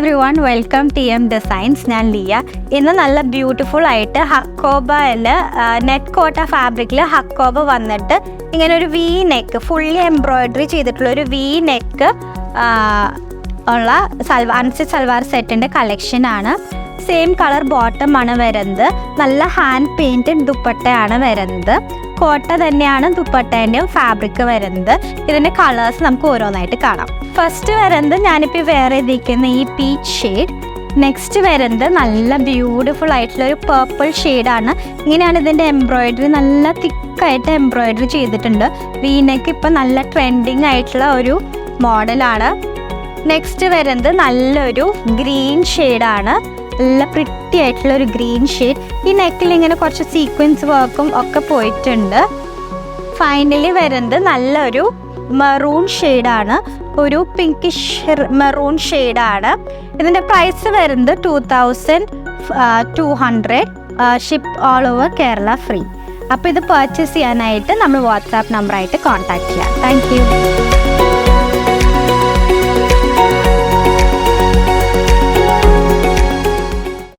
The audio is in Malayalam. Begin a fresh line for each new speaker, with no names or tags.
Everyone, welcome TM designs. ഞാൻ ലിയ. ഇന്ന് നല്ല ബ്യൂട്ടിഫുൾ ആയിട്ട് ഹക്കോബയിൽ നെറ്റ് കോട്ട ഫാബ്രിക്കിൽ ഹക്കോബ വന്നിട്ട് ഇങ്ങനെ ഒരു വി നെക്ക് ഫുള്ളി എംബ്രോയിഡറി ചെയ്തിട്ടുള്ള ഒരു വി നെക്ക് ഉള്ള അൺസ്റ്റിച്ച് സൽവാർ സെറ്റിൻ്റെ കളക്ഷനാണ്. സെയിം കളർ ബോട്ടം ആണ് വരുന്നത്. നല്ല ഹാൻഡ് പെയിൻറ്റഡ് ദുപ്പട്ടയാണ് വരുന്നത്. കോട്ട തന്നെയാണ് ദുപ്പട്ടേൻ്റെയും ഫാബ്രിക് വരുന്നത്. ഇതിൻ്റെ കളേഴ്സ് നമുക്ക് ഓരോന്നായിട്ട് കാണാം. ഫസ്റ്റ് വരുന്നത് ഞാനിപ്പോൾ വേറെ ഇരിക്കുന്ന ഈ പീച്ച് ഷെയ്ഡ്. നെക്സ്റ്റ് വരുന്നത് നല്ല ബ്യൂട്ടിഫുൾ ആയിട്ടുള്ള ഒരു പേർപ്പിൾ ഷെയ്ഡാണ്. ഇങ്ങനെയാണ് ഇതിൻ്റെ എംബ്രോയിഡറി. നല്ല തിക്കായിട്ട് എംബ്രോയിഡറി ചെയ്തിട്ടുണ്ട്. വീനക്ക് ഇപ്പം നല്ല ട്രെൻഡിങ് ആയിട്ടുള്ള ഒരു മോഡലാണ്. നെക്സ്റ്റ് വരുന്നത് നല്ലൊരു ഗ്രീൻ ഷെയ്ഡാണ്. നല്ല പ്രിറ്റി ആയിട്ടുള്ള ഒരു ഗ്രീൻ ഷെയ്ഡ്. ഈ നെക്കിൽ ഇങ്ങനെ കുറച്ച് സീക്വൻസ് വർക്കും ഒക്കെ പോയിട്ടുണ്ട്. ഫൈനലി വരുന്നത് നല്ലൊരു മെറൂൺ ഷെയ്ഡാണ്. ഒരു പിങ്കിഷ് മെറൂൺ ഷെയ്ഡാണ്. ഇതിൻ്റെ പ്രൈസ് വരുന്നത് 2200. Ship all over Kerala free. അപ്പോൾ ഇത് പർച്ചേസ് ചെയ്യാനായിട്ട് നമ്മൾ വാട്സാപ്പ് നമ്പറായിട്ട് കോൺടാക്ട് ചെയ്യാം. Thank you.